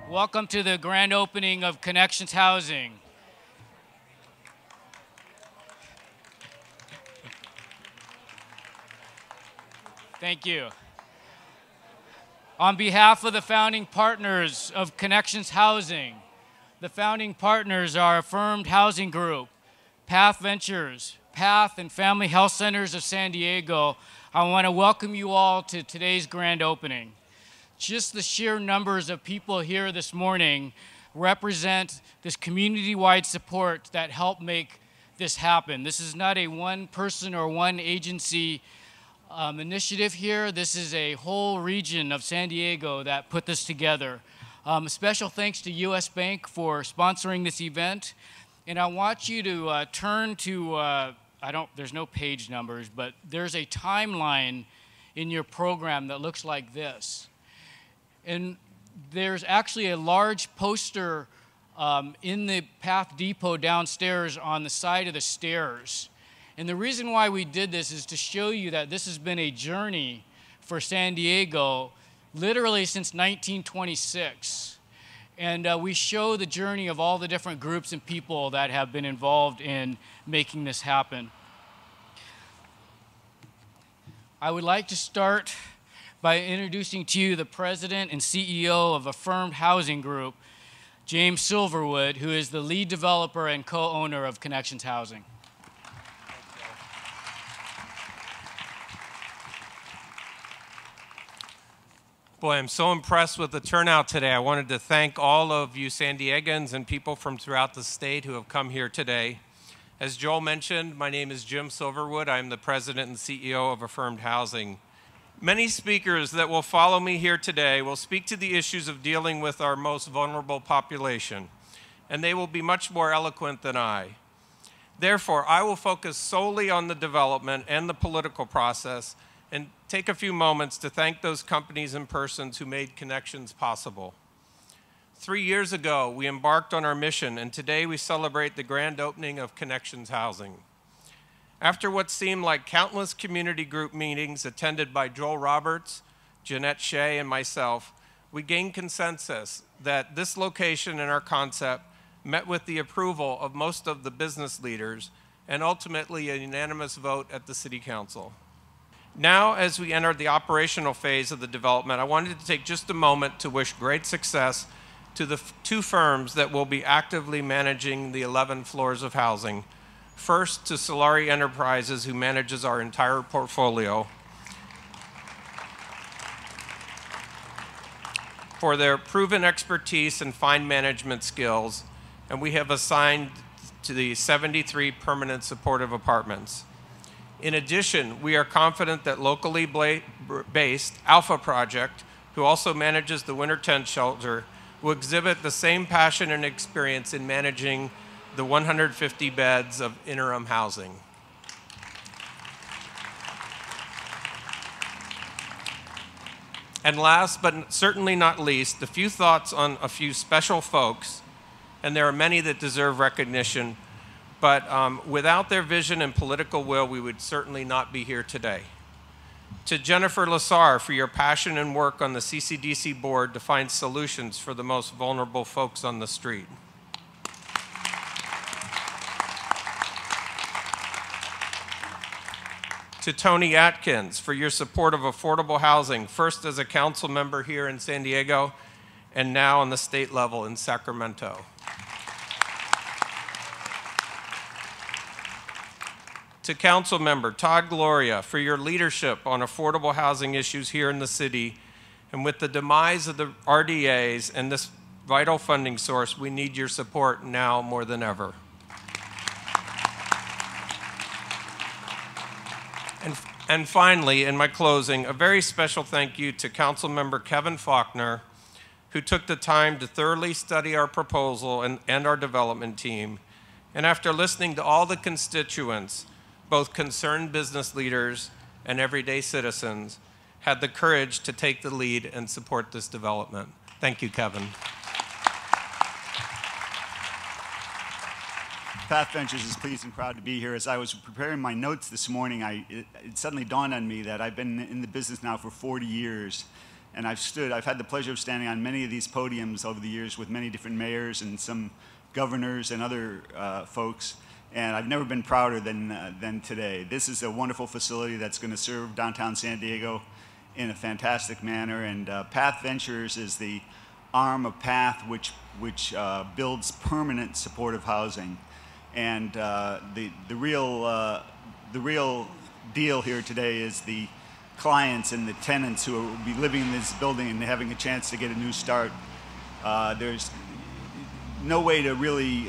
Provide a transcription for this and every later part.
Welcome to the grand opening of Connections Housing. Thank you. On behalf of the founding partners of Connections Housing, the founding partners are Affirmed Housing Group, Path Ventures, Path and Family Health Centers of San Diego. I want to welcome you all to today's grand opening. Just the sheer numbers of people here this morning represent this community-wide support that helped make this happen. This is not a one person or one agency initiative here. This is a whole region of San Diego that put this together. A special thanks to US Bank for sponsoring this event. And I want you to turn to, there's no page numbers, but there's a timeline in your program that looks like this. And there's actually a large poster in the Path Depot downstairs on the side of the stairs. And the reason why we did this is to show you that this has been a journey for San Diego literally since 1926. And we show the journey of all the different groups and people that have been involved in making this happen. I would like to start by introducing to you the president and CEO of Affirmed Housing Group, James Silverwood, who is the lead developer and co-owner of Connections Housing. Boy, I'm so impressed with the turnout today. I wanted to thank all of you San Diegans and people from throughout the state who have come here today. As Joel mentioned, my name is Jim Silverwood. I'm the president and CEO of Affirmed Housing. Many speakers that will follow me here today will speak to the issues of dealing with our most vulnerable population, and they will be much more eloquent than I. Therefore, I will focus solely on the development and the political process and take a few moments to thank those companies and persons who made Connections possible. 3 years ago, we embarked on our mission, and today we celebrate the grand opening of Connections Housing. After what seemed like countless community group meetings attended by Joel Roberts, Jeanette Shea, and myself, we gained consensus that this location and our concept met with the approval of most of the business leaders and ultimately a unanimous vote at the City Council. Now, as we enter the operational phase of the development, I wanted to take just a moment to wish great success to the two firms that will be actively managing the 11 floors of housing. First, to Solari Enterprises, who manages our entire portfolio, for their proven expertise and fine management skills, and we have assigned to the 73 permanent supportive apartments. In addition, we are confident that locally based Alpha Project, who also manages the winter tent shelter, will exhibit the same passion and experience in managing the 150 beds of interim housing. And last but certainly not least, a few thoughts on a few special folks, and there are many that deserve recognition, but without their vision and political will, we would certainly not be here today. To Jennifer Lassar for your passion and work on the CCDC board to find solutions for the most vulnerable folks on the street. To Tony Atkins for your support of affordable housing, first as a council member here in San Diego and now on the state level in Sacramento. To Council Member Todd Gloria for your leadership on affordable housing issues here in the city, and with the demise of the RDAs and this vital funding source, we need your support now more than ever. And finally, in my closing, a very special thank you to Council Member Kevin Faulkner, who took the time to thoroughly study our proposal and our development team. And after listening to all the constituents, both concerned business leaders and everyday citizens, had the courage to take the lead and support this development. Thank you, Kevin. Path Ventures is pleased and proud to be here. As I was preparing my notes this morning, it suddenly dawned on me that I've been in the business now for 40 years. And I've had the pleasure of standing on many of these podiums over the years with many different mayors and some governors and other folks, and I've never been prouder than today. This is a wonderful facility that's going to serve downtown San Diego in a fantastic manner, and Path Ventures is the arm of Path which builds permanent supportive housing. And the real deal here today is the clients and the tenants who will be living in this building and having a chance to get a new start. There's no way to really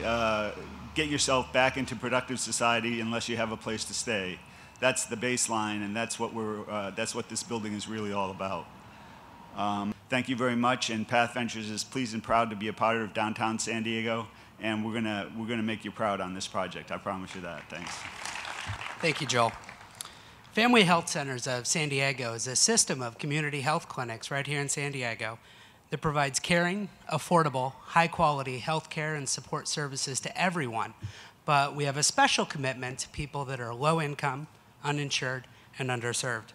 get yourself back into productive society unless you have a place to stay. That's the baseline, and that's what this building is really all about. Thank you very much, and Path Ventures is pleased and proud to be a part of downtown San Diego, and we're gonna make you proud on this project. I promise you that. Thanks. Thank you, Joel. Family Health Centers of San Diego is a system of community health clinics right here in San Diego that provides caring, affordable, high-quality health care and support services to everyone. But we have a special commitment to people that are low income, uninsured, and underserved.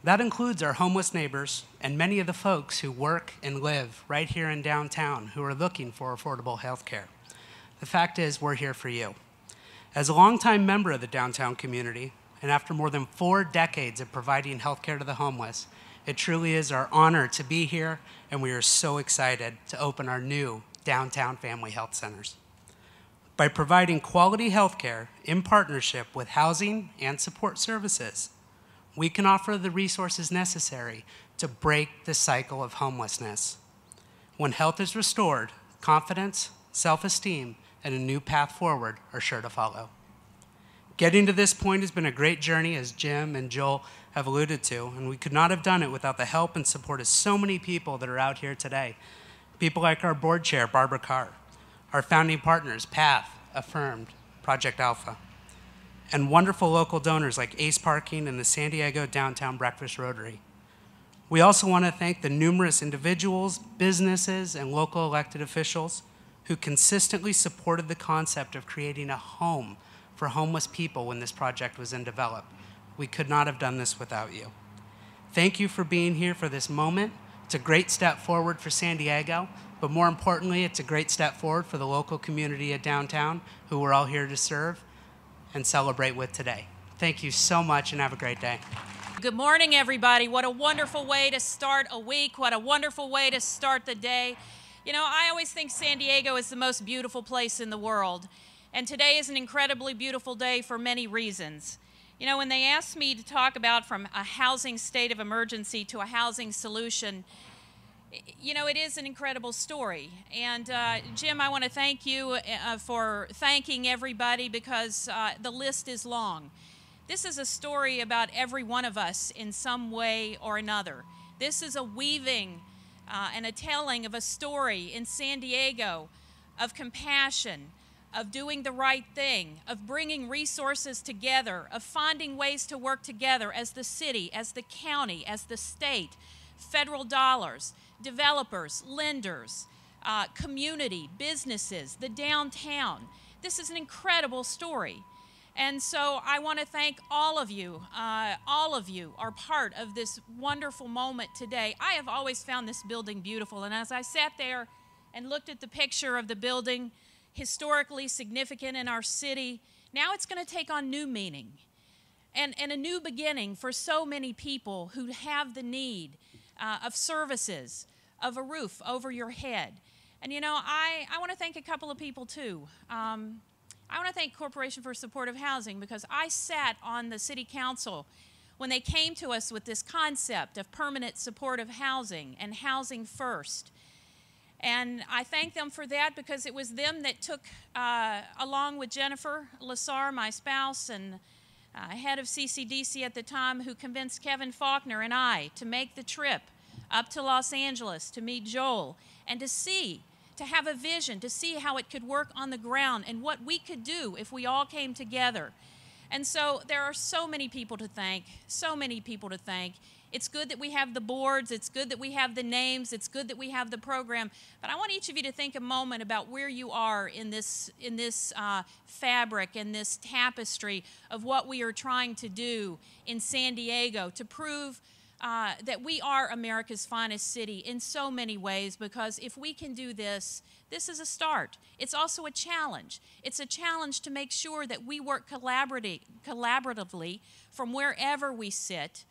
That includes our homeless neighbors and many of the folks who work and live right here in downtown who are looking for affordable health care. The fact is, we're here for you. As a longtime member of the downtown community, and after more than 4 decades of providing health care to the homeless, it truly is our honor to be here, and we are so excited to open our new downtown family health centers. By providing quality health care in partnership with housing and support services, we can offer the resources necessary to break the cycle of homelessness. When health is restored, confidence, self-esteem, and a new path forward are sure to follow. Getting to this point has been a great journey, as Jim and Joel have alluded to, and we could not have done it without the help and support of so many people that are out here today. People like our board chair, Barbara Carr, our founding partners, Path, Affirmed, Project Alpha, and wonderful local donors like Ace Parking and the San Diego Downtown Breakfast Rotary. We also want to thank the numerous individuals, businesses, and local elected officials who consistently supported the concept of creating a home for homeless people when this project was developed. We could not have done this without you. Thank you for being here for this moment. It's a great step forward for San Diego, but more importantly, it's a great step forward for the local community at downtown who we're all here to serve and celebrate with today. Thank you so much and have a great day. Good morning, everybody. What a wonderful way to start a week. What a wonderful way to start the day. You know, I always think San Diego is the most beautiful place in the world. And today is an incredibly beautiful day for many reasons. You know, when they asked me to talk about from a housing state of emergency to a housing solution, you know, it is an incredible story. And Jim, I want to thank you for thanking everybody because the list is long. This is a story about every one of us in some way or another. This is a weaving and a telling of a story in San Diego of compassion, of doing the right thing, of bringing resources together, of finding ways to work together as the city, as the county, as the state, federal dollars, developers, lenders, community, businesses, the downtown. This is an incredible story. And so I want to thank all of you. All of you are part of this wonderful moment today. I have always found this building beautiful, and as I sat there and looked at the picture of the building, historically significant in our city, now it's going to take on new meaning and a new beginning for so many people who have the need of services, of a roof over your head. And you know, I want to thank a couple of people too. I want to thank Corporation for Supportive Housing because I sat on the city council when they came to us with this concept of permanent supportive housing and housing first. And I thank them for that because it was them that took, along with Jennifer Lassar, my spouse, and head of CCDC at the time, who convinced Kevin Faulkner and I to make the trip up to Los Angeles to meet Joel and to have a vision, to see how it could work on the ground and what we could do if we all came together. And so there are so many people to thank, so many people to thank. It's good that we have the boards, it's good that we have the names, it's good that we have the program, but I want each of you to think a moment about where you are in this fabric, in this tapestry of what we are trying to do in San Diego to prove that we are America's finest city in so many ways, because if we can do this, this is a start. It's also a challenge. It's a challenge to make sure that we work collaboratively from wherever we sit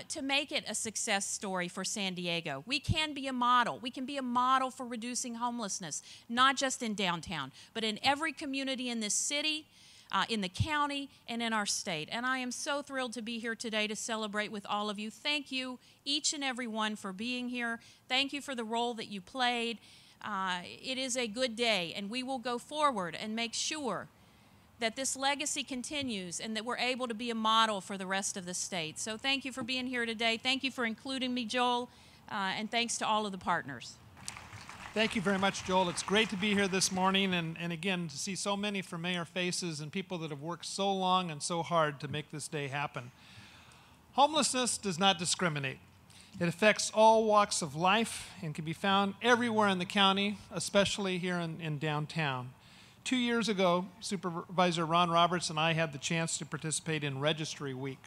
to make it a success story for San Diego. We can be a model. We can be a model for reducing homelessness, not just in downtown, but in every community in this city, in the county, and in our state. And I am so thrilled to be here today to celebrate with all of you. Thank you, each and every one, for being here. Thank you for the role that you played. It is a good day, and we will go forward and make sure that this legacy continues and that we're able to be a model for the rest of the state. So thank you for being here today. Thank you for including me, Joel, and thanks to all of the partners. Thank you very much, Joel. It's great to be here this morning, and again, to see so many familiar faces and people that have worked so long and so hard to make this day happen. Homelessness does not discriminate. It affects all walks of life and can be found everywhere in the county, especially here in downtown. 2 years ago, Supervisor Ron Roberts and I had the chance to participate in Registry Week.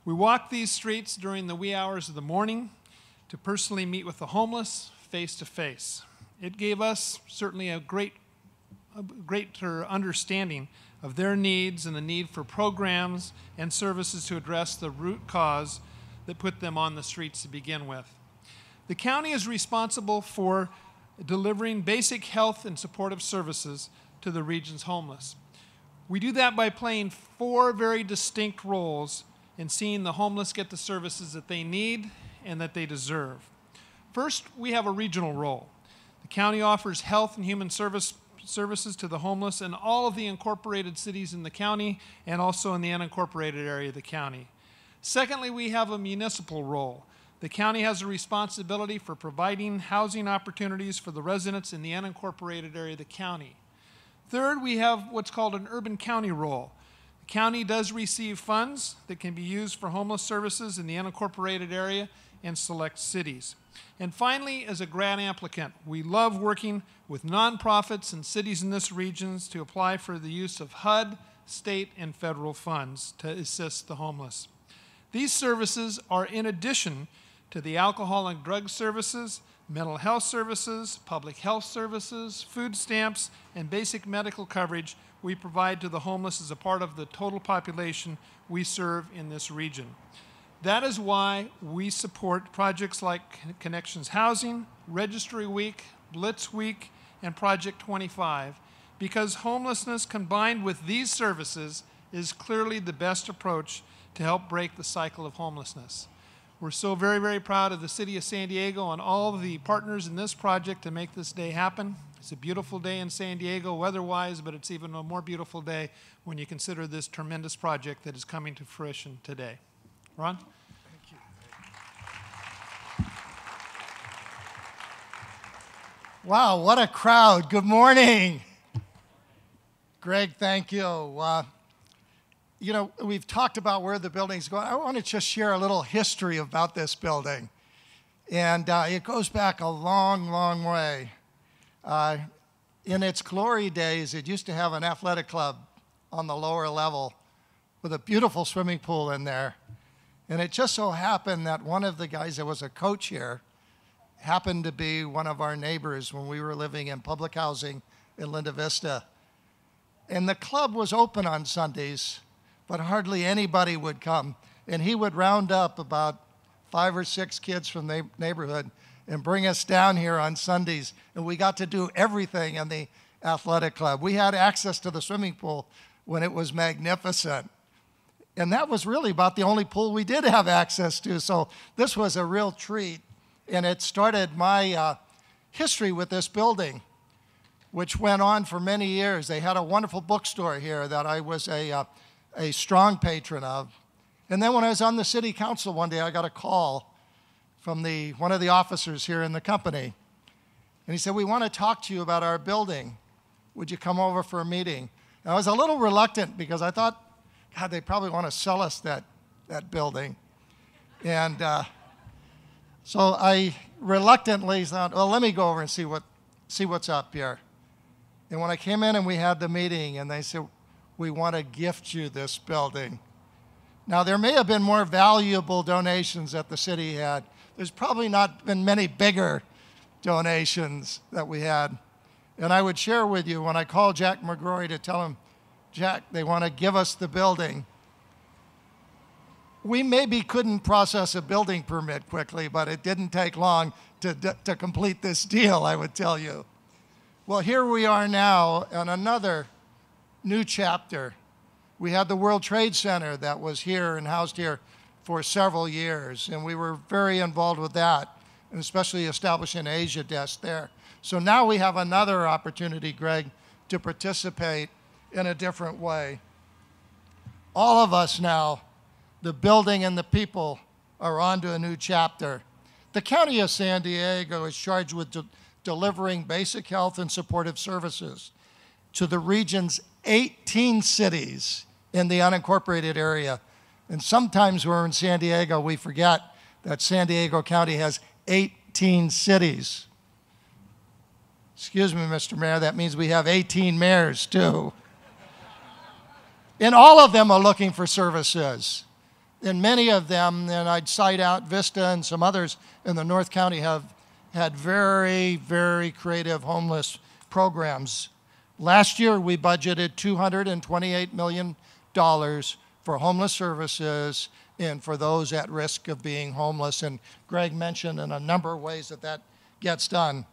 We walked these streets during the wee hours of the morning to personally meet with the homeless face to face. It gave us certainly a greater understanding of their needs and the need for programs and services to address the root cause that put them on the streets to begin with. The county is responsible for delivering basic health and supportive services to the region's homeless. We do that by playing 4 very distinct roles in seeing the homeless get the services that they need and that they deserve. First, we have a regional role. The county offers health and human services to the homeless in all of the incorporated cities in the county and also in the unincorporated area of the county. Secondly, we have a municipal role. The county has a responsibility for providing housing opportunities for the residents in the unincorporated area of the county. Third, we have what's called an urban county role. The county does receive funds that can be used for homeless services in the unincorporated area and select cities. And finally, as a grant applicant, we love working with nonprofits and cities in this region to apply for the use of HUD, state, and federal funds to assist the homeless. These services are in addition to the alcohol and drug services, mental health services, public health services, food stamps, and basic medical coverage we provide to the homeless as a part of the total population we serve in this region. That is why we support projects like Connections Housing, Registry Week, Blitz Week, and Project 25, because homelessness combined with these services is clearly the best approach to help break the cycle of homelessness. We're so very, very proud of the City of San Diego and all of the partners in this project to make this day happen. It's a beautiful day in San Diego weather-wise, but it's even a more beautiful day when you consider this tremendous project that is coming to fruition today. Ron? Thank you. Wow, what a crowd. Good morning. Greg, thank you. You know, we've talked about where the building's going. I want to just share a little history about this building. And it goes back a long, long way. In its glory days, it used to have an athletic club on the lower level with a beautiful swimming pool in there. And it just so happened that one of the guys that was a coach here happened to be one of our neighbors when we were living in public housing in Linda Vista. And the club was open on Sundays, but hardly anybody would come. And he would round up about 5 or 6 kids from the neighborhood and bring us down here on Sundays. And we got to do everything in the athletic club. We had access to the swimming pool when it was magnificent. And that was really about the only pool we did have access to. So this was a real treat. And it started my history with this building, which went on for many years. They had a wonderful bookstore here that I was a strong patron of. And then when I was on the city council one day, I got a call from one of the officers here in the company. And he said, "We want to talk to you about our building. Would you come over for a meeting?" And I was a little reluctant because I thought, God, they probably want to sell us that building. And so I reluctantly thought, well, let me go over and see what's up here. And when I came in and we had the meeting and they said, "We want to gift you this building." Now, there may have been more valuable donations that the city had. There's probably not been many bigger donations that we had. And I would share with you, when I called Jack McGrory to tell him, Jack, they want to give us the building, we maybe couldn't process a building permit quickly, but it didn't take long to complete this deal, I would tell you. Well, here we are now in another new chapter. We had the World Trade Center that was here and housed here for several years, and we were very involved with that, and especially establishing an Asia desk there. So now we have another opportunity, Greg, to participate in a different way. All of us now, the building and the people, are on to a new chapter. The County of San Diego is charged with delivering basic health and supportive services to the region's 18 cities in the unincorporated area. And sometimes when we're in San Diego, we forget that San Diego County has 18 cities. Excuse me, Mr. Mayor, that means we have 18 mayors too. And all of them are looking for services. And many of them, and I'd cite out Vista and some others in the North County, have had very, very creative homeless programs. Last year, we budgeted $228 million for homeless services and for those at risk of being homeless. And Greg mentioned in a number of ways that that gets done.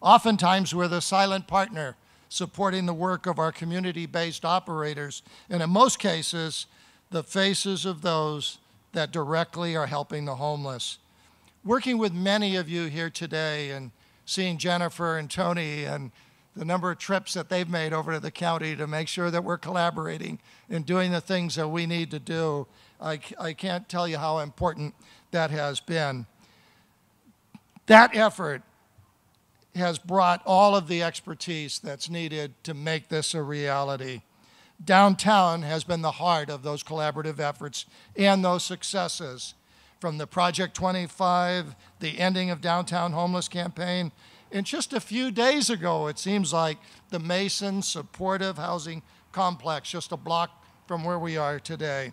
Oftentimes, we're the silent partner supporting the work of our community-based operators, and in most cases, the faces of those that directly are helping the homeless. Working with many of you here today and seeing Jennifer and Tony and the number of trips that they've made over to the county to make sure that we're collaborating and doing the things that we need to do, I can't tell you how important that has been. That effort has brought all of the expertise that's needed to make this a reality. Downtown has been the heart of those collaborative efforts and those successes. From the Project 25, the ending of Downtown Homeless campaign, and just a few days ago, it seems like the Mason Supportive Housing Complex, just a block from where we are today.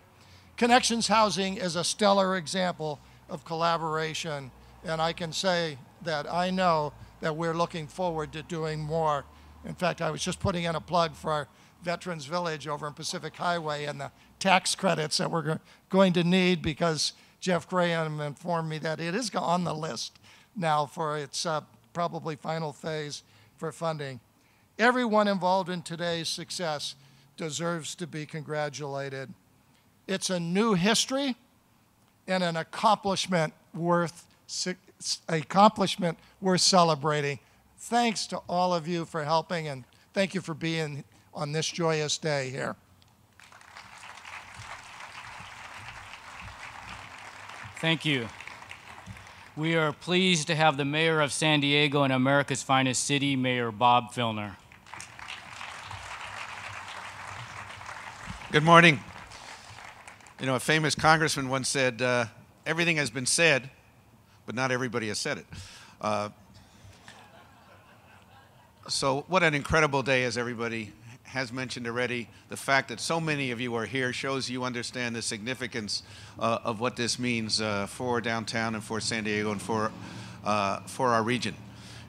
Connections Housing is a stellar example of collaboration, and I can say that I know that we're looking forward to doing more. In fact, I was just putting in a plug for our Veterans Village over in Pacific Highway and the tax credits that we're going to need, because Jeff Graham informed me that it is on the list now for its probably final phase for funding. Everyone involved in today's success deserves to be congratulated. It's a new history and an accomplishment worth celebrating. Thanks to all of you for helping, and thank you for being on this joyous day here. Thank you. We are pleased to have the Mayor of San Diego and America's finest city, Mayor Bob Filner. Good morning. You know, a famous congressman once said, everything has been said, but not everybody has said it. So what an incredible day, as everybody has mentioned already. The fact that so many of you are here shows you understand the significance of what this means for downtown and for San Diego and for our region.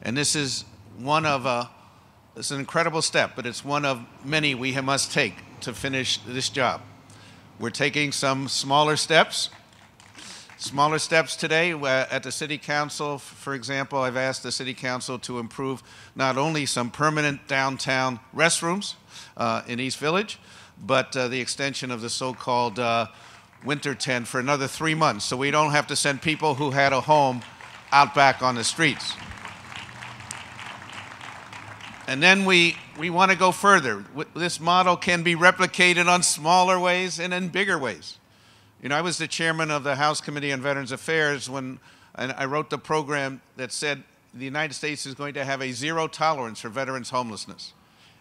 And this is it's an incredible step, but it's one of many we must take to finish this job. We're taking some smaller steps today. At the City Council, for example, I've asked the City Council to improve not only some permanent downtown restrooms in East Village, but the extension of the so-called winter tent for another 3 months, so we don't have to send people who had a home out back on the streets. And then we want to go further. This model can be replicated on smaller ways and in bigger ways. You know, I was the chairman of the House Committee on Veterans Affairs and I wrote the program that said the United States is going to have a zero tolerance for veterans homelessness.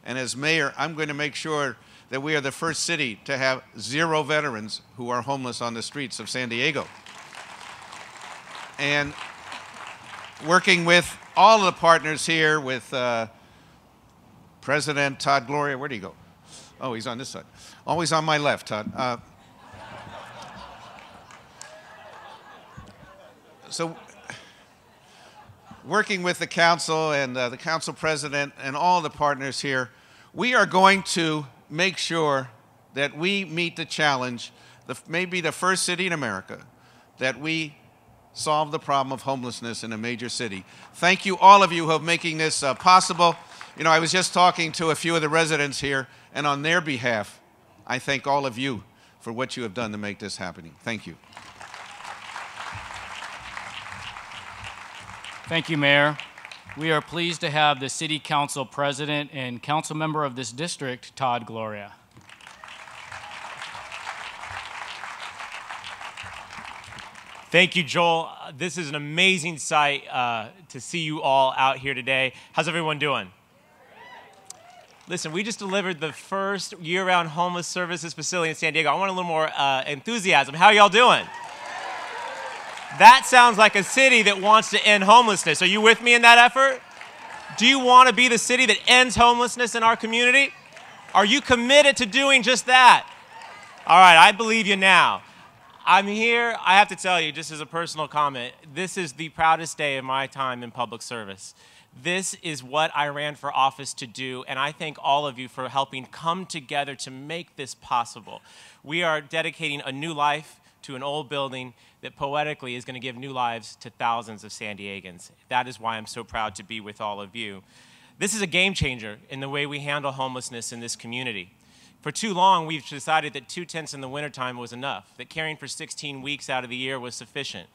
And as mayor, I'm going to make sure that we are the first city to have 0 veterans who are homeless on the streets of San Diego. And working with all of the partners here, with President Todd Gloria, where'd he go? Oh, he's on this side. Always on my left, Todd. So working with the council and the council president and all the partners here, we are going to make sure that we meet the challenge, maybe the first city in America, that we solve the problem of homelessness in a major city. Thank you, all of you, who are making this possible. You know, I was just talking to a few of the residents here, and on their behalf, I thank all of you for what you have done to make this happen. Thank you. Thank you, Mayor. We are pleased to have the City Council President and Council Member of this district, Todd Gloria. Thank you, Joel. This is an amazing sight to see you all out here today. How's everyone doing? Listen, we just delivered the first year-round homeless services facility in San Diego. I want a little more enthusiasm. How are y'all doing? That sounds like a city that wants to end homelessness. Are you with me in that effort? Do you want to be the city that ends homelessness in our community? Are you committed to doing just that? All right, I believe you now. I'm here, I have to tell you, just as a personal comment, this is the proudest day of my time in public service. This is what I ran for office to do, and I thank all of you for helping come together to make this possible. We are dedicating a new life to an old building that poetically is going to give new lives to thousands of San Diegans. That is why I'm so proud to be with all of you. This is a game changer in the way we handle homelessness in this community. For too long, we've decided that 2 tents in the wintertime was enough, that caring for 16 weeks out of the year was sufficient.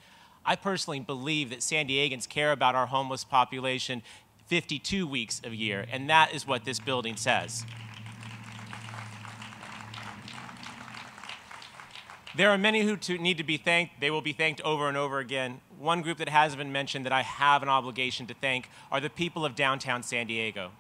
I personally believe that San Diegans care about our homeless population 52 weeks a year, and that is what this building says. There are many who need to be thanked. They will be thanked over and over again. One group that hasn't been mentioned that I have an obligation to thank are the people of downtown San Diego.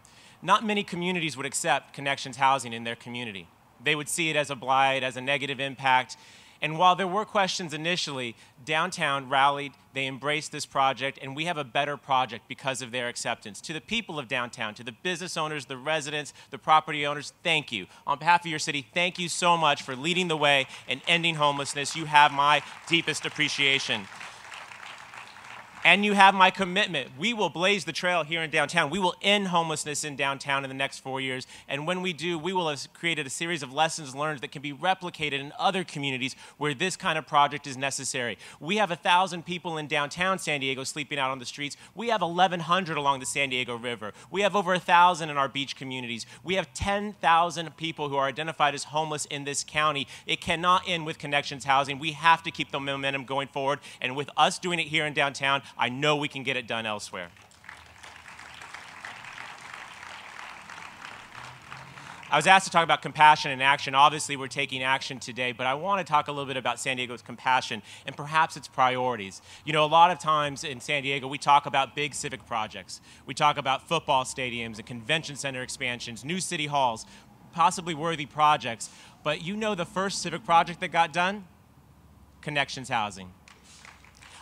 Not many communities would accept Connections housing in their community. They would see it as a blight, as a negative impact. And while there were questions initially, downtown rallied, they embraced this project, and we have a better project because of their acceptance. To the people of downtown, to the business owners, the residents, the property owners, thank you. On behalf of your city, thank you so much for leading the way and ending homelessness. You have my deepest appreciation. And you have my commitment. We will blaze the trail here in downtown. We will end homelessness in downtown in the next 4 years. And when we do, we will have created a series of lessons learned that can be replicated in other communities where this kind of project is necessary. We have 1,000 people in downtown San Diego sleeping out on the streets. We have 1,100 along the San Diego River. We have over 1,000 in our beach communities. We have 10,000 people who are identified as homeless in this county. It cannot end with Connections housing. We have to keep the momentum going forward. And with us doing it here in downtown, I know we can get it done elsewhere. I was asked to talk about compassion and action. Obviously, we're taking action today, but I want to talk a little bit about San Diego's compassion and perhaps its priorities. You know, a lot of times in San Diego, we talk about big civic projects. We talk about football stadiums and convention center expansions, new city halls, possibly worthy projects. But you know the first civic project that got done? Connections housing.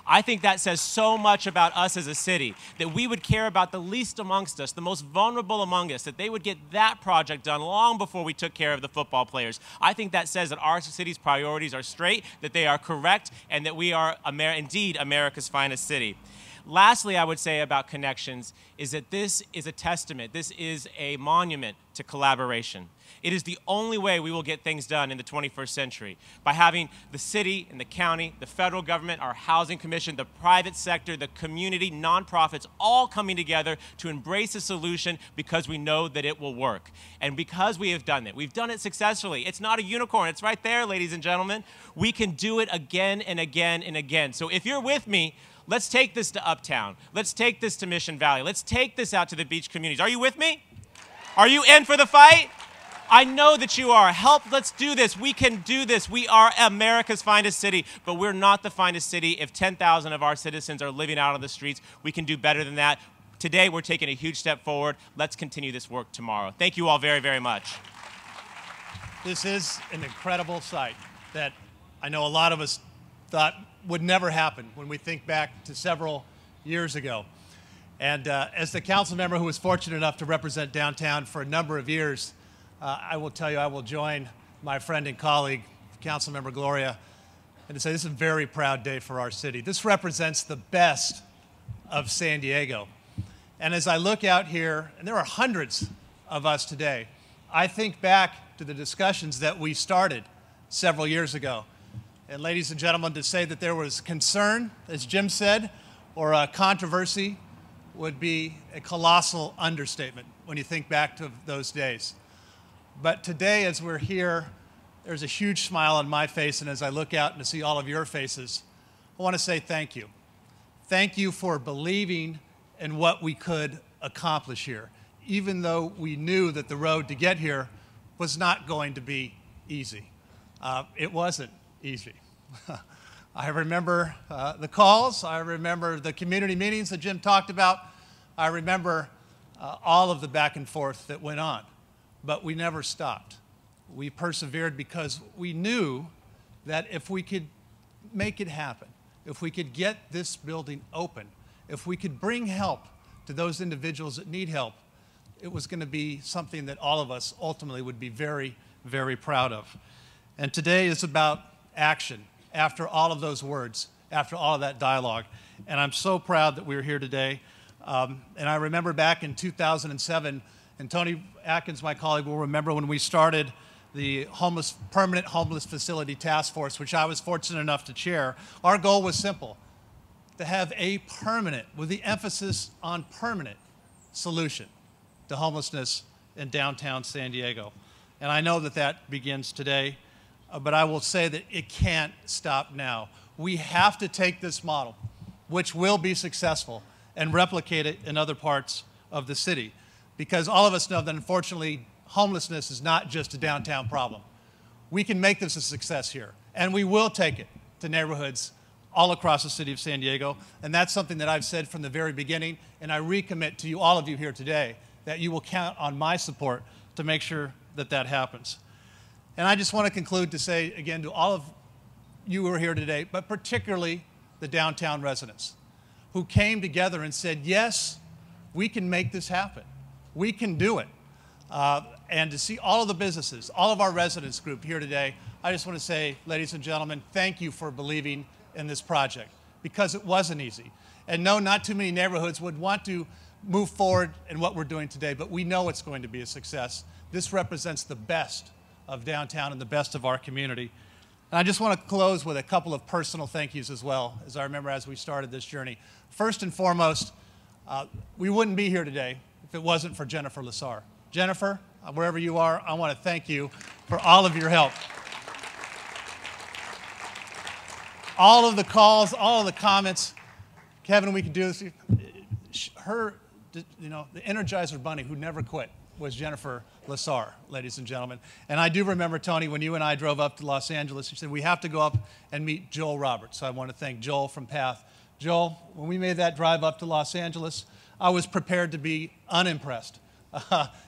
I think that says so much about us as a city, that we would care about the least amongst us, the most vulnerable among us, that they would get that project done long before we took care of the football players. I think that says that our city's priorities are straight, that they are correct, and that we are indeed America's finest city. Lastly, I would say about Connections is that this is a testament, this is a monument to collaboration. It is the only way we will get things done in the 21st century, by having the city and the county, the federal government, our housing commission, the private sector, the community, nonprofits, all coming together to embrace a solution because we know that it will work. And because we have done it, we've done it successfully. It's not a unicorn, it's right there, ladies and gentlemen. We can do it again and again and again. So if you're with me, let's take this to Uptown. Let's take this to Mission Valley. Let's take this out to the beach communities. Are you with me? Are you in for the fight? I know that you are. Help, let's do this. We can do this. We are America's finest city, but we're not the finest city if 10,000 of our citizens are living out on the streets. We can do better than that. Today, we're taking a huge step forward. Let's continue this work tomorrow. Thank you all very, very much. This is an incredible sight that I know a lot of us thought would never happen when we think back to several years ago. And as the council member who was fortunate enough to represent downtown for a number of years, I will tell you I will join my friend and colleague, Councilmember Gloria, and to say this is a very proud day for our city. This represents the best of San Diego. And as I look out here, and there are hundreds of us today, I think back to the discussions that we started several years ago. And ladies and gentlemen, to say that there was concern, as Jim said, or a controversy would be a colossal understatement when you think back to those days. But today, as we're here, there's a huge smile on my face, and as I look out and to see all of your faces, I want to say thank you. Thank you for believing in what we could accomplish here, even though we knew that the road to get here was not going to be easy. It wasn't easy. I remember the calls. I remember the community meetings that Jim talked about. I remember all of the back and forth that went on. But we never stopped. We persevered because we knew that if we could make it happen, if we could get this building open, if we could bring help to those individuals that need help, it was going to be something that all of us ultimately would be very, very proud of. And today is about action after all of those words, after all of that dialogue. And I'm so proud that we're here today. And I remember back in 2007, and Tony Atkins, my colleague, will remember when we started the Permanent Homeless Facility Task Force, which I was fortunate enough to chair. Our goal was simple, to have a permanent, with the emphasis on permanent, solution to homelessness in downtown San Diego. And I know that that begins today, but I will say that it can't stop now. We have to take this model, which will be successful, and replicate it in other parts of the city. Because all of us know that, unfortunately, homelessness is not just a downtown problem. We can make this a success here, and we will take it to neighborhoods all across the city of San Diego. And that's something that I've said from the very beginning, and I recommit to you, all of you here today, that you will count on my support to make sure that that happens. And I just want to conclude to say, again, to all of you who are here today, but particularly the downtown residents, who came together and said, yes, we can make this happen. We can do it. And to see all of the businesses, all of our residents group here today, I just want to say, ladies and gentlemen, thank you for believing in this project, because it wasn't easy. And no, not too many neighborhoods would want to move forward in what we're doing today, but we know it's going to be a success. This represents the best of downtown and the best of our community. And I just want to close with a couple of personal thank yous as well, as I remember as we started this journey. First and foremost, we wouldn't be here today if it wasn't for Jennifer Lassar. Jennifer, wherever you are, I want to thank you for all of your help. All of the calls, all of the comments. Kevin, we can do this. Her, you know, the Energizer Bunny who never quit was Jennifer Lassar, ladies and gentlemen. And I do remember, Tony, when you and I drove up to Los Angeles, you said, we have to go up and meet Joel Roberts. So I want to thank Joel from PATH. Joel, when we made that drive up to Los Angeles, I was prepared to be unimpressed.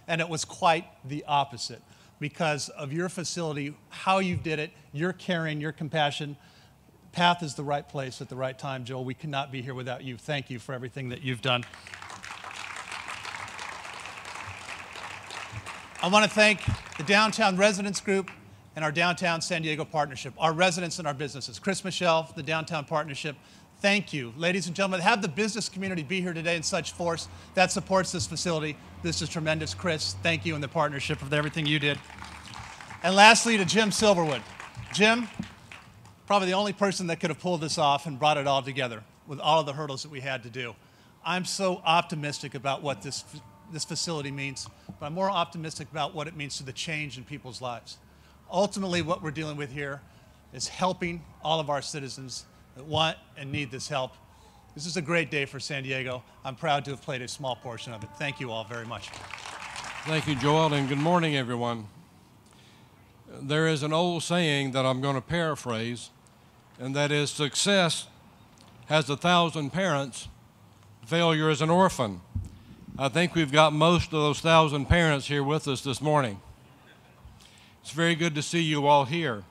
And it was quite the opposite because of your facility, how you did it, your caring, your compassion. PATH is the right place at the right time, Joel. We could not be here without you. Thank you for everything that you've done. I want to thank the Downtown Residents Group and our Downtown San Diego Partnership, our residents and our businesses. Chris Michelle, the Downtown Partnership, thank you. Ladies and gentlemen, have the business community be here today in such force that supports this facility. This is tremendous. Chris, thank you and the partnership for everything you did. And lastly, to Jim Silverwood. Jim, probably the only person that could have pulled this off and brought it all together with all of the hurdles that we had to do. I'm so optimistic about what this facility means, but I'm more optimistic about what it means to the change in people's lives. Ultimately, what we're dealing with here is helping all of our citizens that want and need this help. This is a great day for San Diego. I'm proud to have played a small portion of it. Thank you all very much. Thank you, Joel, and good morning, everyone. There is an old saying that I'm going to paraphrase, and that is, success has 1,000 parents, failure is an orphan. I think we've got most of those 1,000 parents here with us this morning. It's very good to see you all here.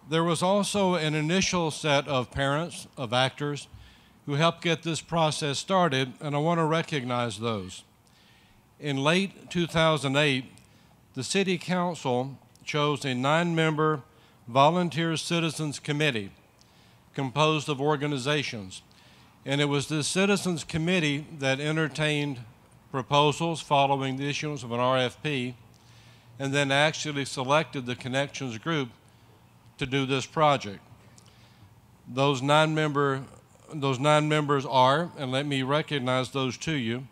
There was also an initial set of parents, of actors, who helped get this process started, and I want to recognize those. In late 2008, the City Council chose a 9-member Volunteer Citizens Committee composed of organizations. And it was this Citizens Committee that entertained proposals following the issuance of an RFP and then actually selected the Connections group to do this project. Those nine members are, and let me recognize those to you,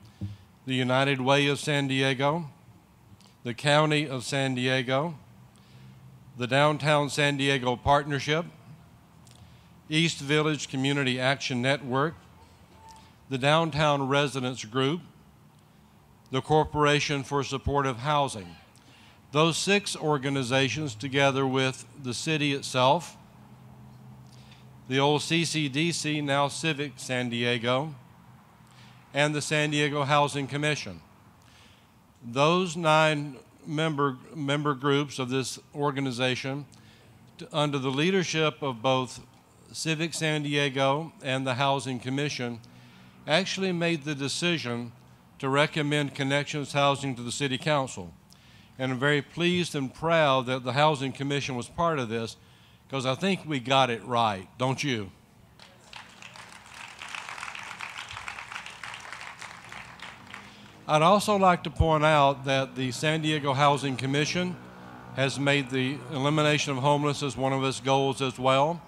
the United Way of San Diego, the County of San Diego, the Downtown San Diego Partnership, East Village Community Action Network, the Downtown Residents Group, the Corporation for Supportive Housing. Those 6 organizations, together with the city itself, the old CCDC, now Civic San Diego, and the San Diego Housing Commission. Those 9 member groups of this organization, under the leadership of both Civic San Diego and the Housing Commission, actually made the decision to recommend Connections Housing to the City Council. And I'm very pleased and proud that the Housing Commission was part of this, because I think we got it right, don't you? I'd also like to point out that the San Diego Housing Commission has made the elimination of homelessness one of its goals as well.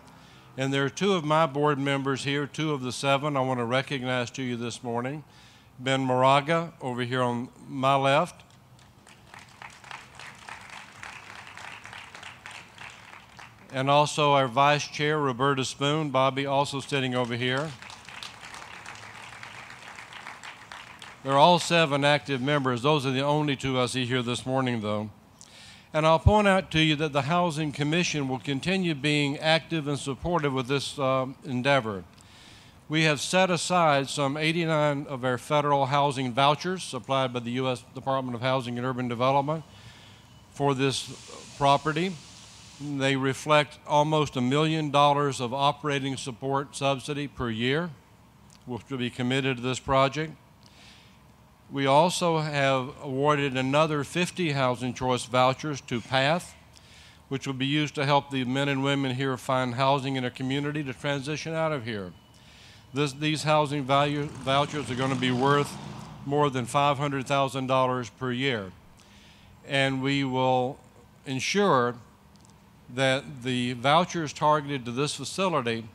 And there are 2 of my board members here, 2 of the 7 I want to recognize to you this morning. Ben Moraga over here on my left. And also our Vice Chair, Roberta Spoon, Bobby also sitting over here. They're all 7 active members. Those are the only 2 I see here this morning, though. And I'll point out to you that the Housing Commission will continue being active and supportive with this endeavor. We have set aside some 89 of our federal housing vouchers supplied by the U.S. Department of Housing and Urban Development for this property. They reflect almost $1 million of operating support subsidy per year, which will be committed to this project. We also have awarded another 50 Housing Choice vouchers to PATH, which will be used to help the men and women here find housing in a community to transition out of here. These housing vouchers are going to be worth more than $500,000 per year. And we will ensure that the vouchers targeted to this facility,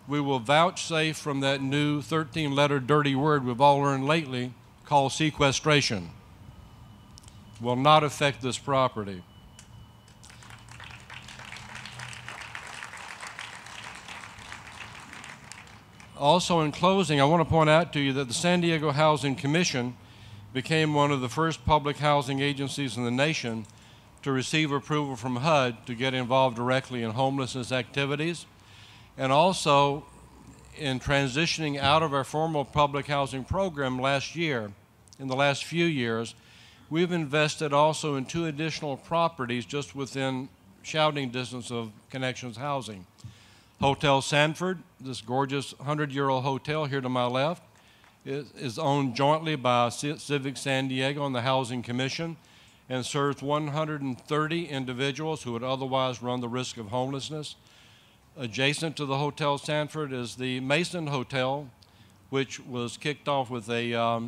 we will vouchsafe from that new 13-letter dirty word we've all learned lately called sequestration. Will not affect this property. Also, in closing, I want to point out to you that the San Diego Housing Commission became one of the first public housing agencies in the nation to receive approval from HUD to get involved directly in homelessness activities, and also in transitioning out of our formal public housing program last year. In the last few years, we've invested also in 2 additional properties just within shouting distance of Connections Housing. Hotel Sanford, this gorgeous 100-year-old hotel here to my left, is owned jointly by Civic San Diego and the Housing Commission and serves 130 individuals who would otherwise run the risk of homelessness. Adjacent to the Hotel Sanford is the Mason Hotel, which was kicked off with a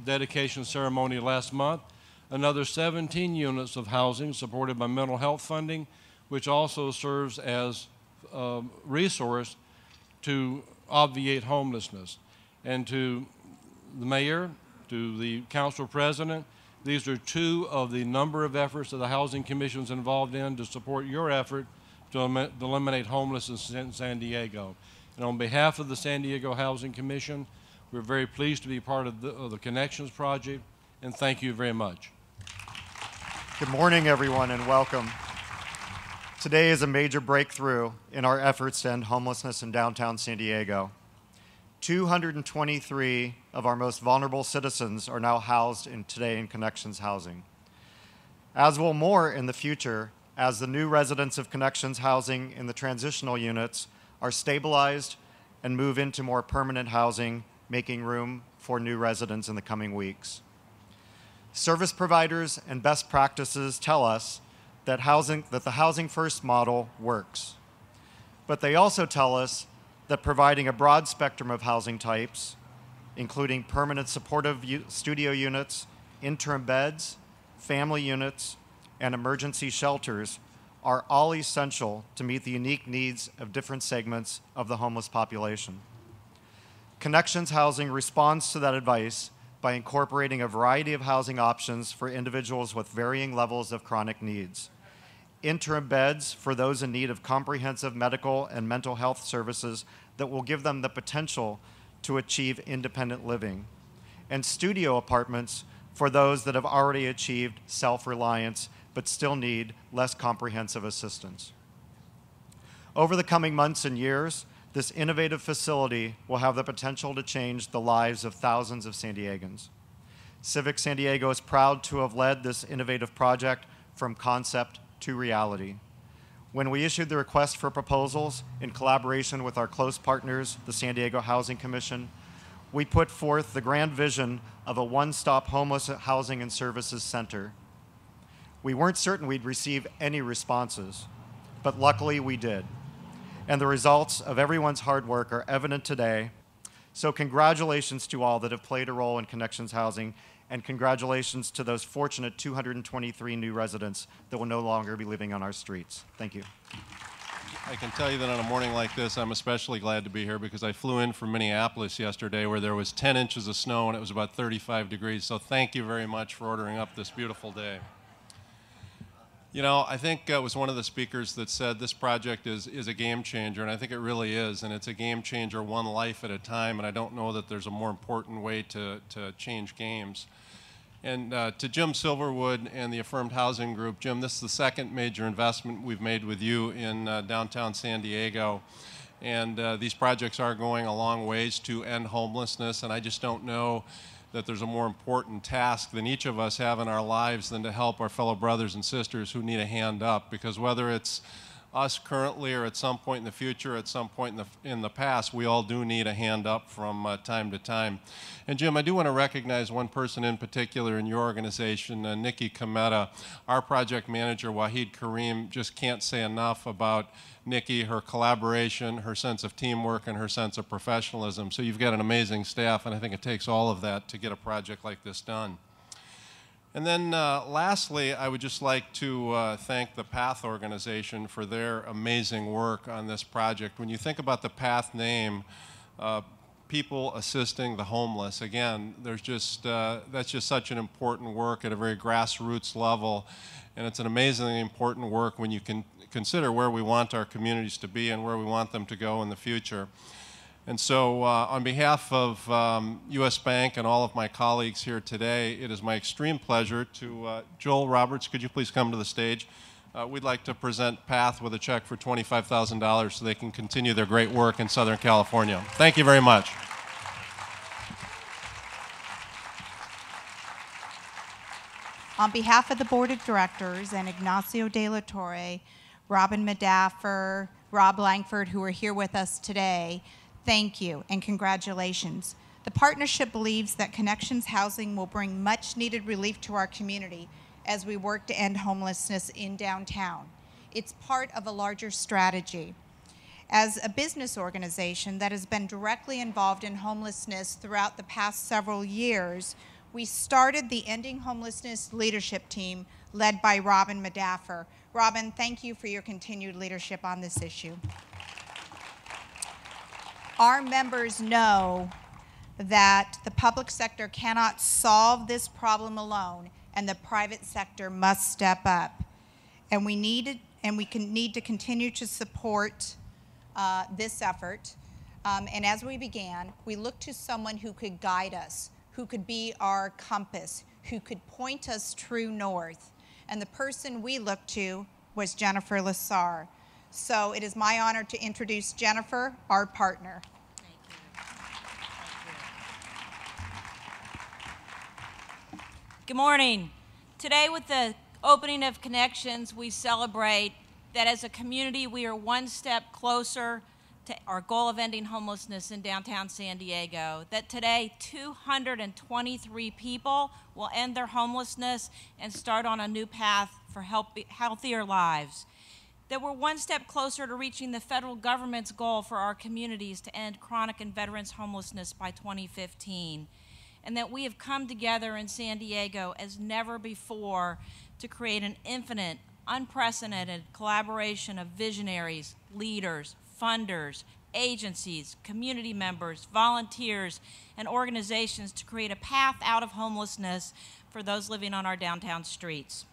dedication ceremony last month. Another 17 units of housing supported by mental health funding, which also serves as a resource to obviate homelessness. And to the mayor, to the council president, these are 2 of the number of efforts that the Housing Commission is involved in to support your effort to eliminate homelessness in San Diego. And on behalf of the San Diego Housing Commission, we're very pleased to be part of the Connections Project, and thank you very much. Good morning, everyone, and welcome. Today is a major breakthrough in our efforts to end homelessness in downtown San Diego. 223 of our most vulnerable citizens are now housed today in Connections Housing. As will more in the future, as the new residents of Connections Housing in the transitional units are stabilized and move into more permanent housing, making room for new residents in the coming weeks. Service providers and best practices tell us that the Housing First model works. But they also tell us that providing a broad spectrum of housing types, including permanent supportive studio units, interim beds, family units, and emergency shelters, are all essential to meet the unique needs of different segments of the homeless population. Connections Housing responds to that advice by incorporating a variety of housing options for individuals with varying levels of chronic needs. Interim beds for those in need of comprehensive medical and mental health services that will give them the potential to achieve independent living. And studio apartments for those that have already achieved self-reliance but still need less comprehensive assistance. Over the coming months and years, this innovative facility will have the potential to change the lives of thousands of San Diegans. Civic San Diego is proud to have led this innovative project from concept to reality. When we issued the request for proposals in collaboration with our close partners, the San Diego Housing Commission, we put forth the grand vision of a one-stop homeless housing and services center. We weren't certain we'd receive any responses, but luckily we did. And the results of everyone's hard work are evident today. So congratulations to all that have played a role in Connections Housing, and congratulations to those fortunate 223 new residents that will no longer be living on our streets. Thank you. I can tell you that on a morning like this, I'm especially glad to be here because I flew in from Minneapolis yesterday where there was 10 inches of snow and it was about 35 degrees. So thank you very much for ordering up this beautiful day. You know, I think it was one of the speakers that said this project is a game changer, and I think it really is, and it's a game changer one life at a time, and I don't know that there's a more important way to change games. And to Jim Silverwood and the Affirmed Housing Group, Jim, this is the second major investment we've made with you in downtown San Diego, and these projects are going a long ways to end homelessness, and I just don't know that there's a more important task than each of us have in our lives than to help our fellow brothers and sisters who need a hand up, because whether it's us currently or at some point in the future, at some point in the past, we all do need a hand up from time to time. And Jim, I do want to recognize one person in particular in your organization, Nikki Kometa. Our project manager, Wahid Kareem, just can't say enough about Nikki, her collaboration, her sense of teamwork, and her sense of professionalism. So you've got an amazing staff, and I think it takes all of that to get a project like this done. And then lastly, I would just like to thank the PATH organization for their amazing work on this project. When you think about the PATH name, people assisting the homeless, again, there's just, that's just such an important work at a very grassroots level. And it's an amazingly important work when you can consider where we want our communities to be and where we want them to go in the future. And so on behalf of U.S. Bank and all of my colleagues here today, it is my extreme pleasure to, Joel Roberts, could you please come to the stage? We'd like to present PATH with a check for $25,000 so they can continue their great work in Southern California. Thank you very much. On behalf of the Board of Directors and Ignacio de la Torre, Robin Medaffer, Rob Langford, who are here with us today, thank you and congratulations. The partnership believes that Connections Housing will bring much needed relief to our community as we work to end homelessness in downtown. It's part of a larger strategy. As a business organization that has been directly involved in homelessness throughout the past several years, we started the Ending Homelessness Leadership Team led by Robin Medaffer. Robin, thank you for your continued leadership on this issue. Our members know that the public sector cannot solve this problem alone, and the private sector must step up. And we need to continue to support this effort. And as we began, we looked to someone who could guide us, who could be our compass, who could point us true north. And the person we looked to was Jennifer Lassar. So it is my honor to introduce Jennifer, our partner. Thank you. Thank you. Good morning. Today, with the opening of Connections, we celebrate that as a community we are one step closer to our goal of ending homelessness in downtown San Diego, that today 223 people will end their homelessness and start on a new path for healthier lives. That we're one step closer to reaching the federal government's goal for our communities to end chronic and veterans homelessness by 2015. And that we have come together in San Diego as never before to create an infinite, unprecedented collaboration of visionaries, leaders, funders, agencies, community members, volunteers, and organizations to create a path out of homelessness for those living on our downtown streets.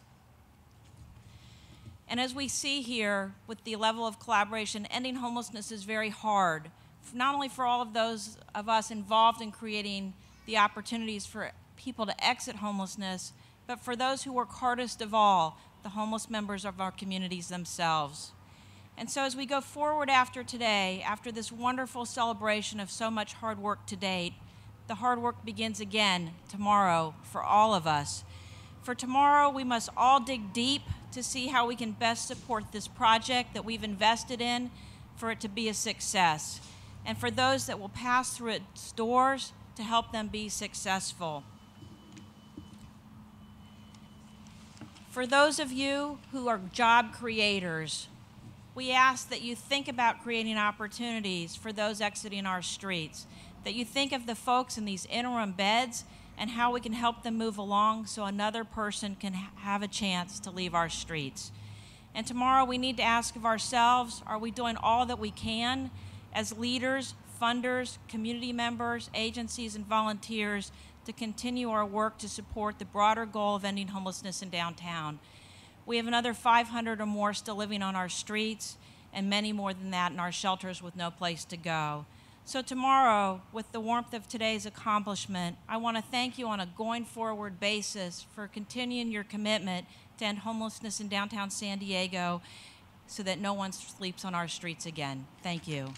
And as we see here with the level of collaboration, ending homelessness is very hard, not only for all of those of us involved in creating the opportunities for people to exit homelessness, but for those who work hardest of all, the homeless members of our communities themselves. And so as we go forward after today, after this wonderful celebration of so much hard work to date, the hard work begins again tomorrow for all of us. For tomorrow, we must all dig deep to see how we can best support this project that we've invested in for it to be a success, and for those that will pass through its doors to help them be successful. For those of you who are job creators, we ask that you think about creating opportunities for those exiting our streets, that you think of the folks in these interim beds and how we can help them move along so another person can have a chance to leave our streets. And tomorrow we need to ask of ourselves, are we doing all that we can as leaders, funders, community members, agencies, and volunteers to continue our work to support the broader goal of ending homelessness in downtown? We have another 500 or more still living on our streets, and many more than that in our shelters with no place to go. So tomorrow, with the warmth of today's accomplishment, I want to thank you on a going forward basis for continuing your commitment to end homelessness in downtown San Diego so that no one sleeps on our streets again. Thank you.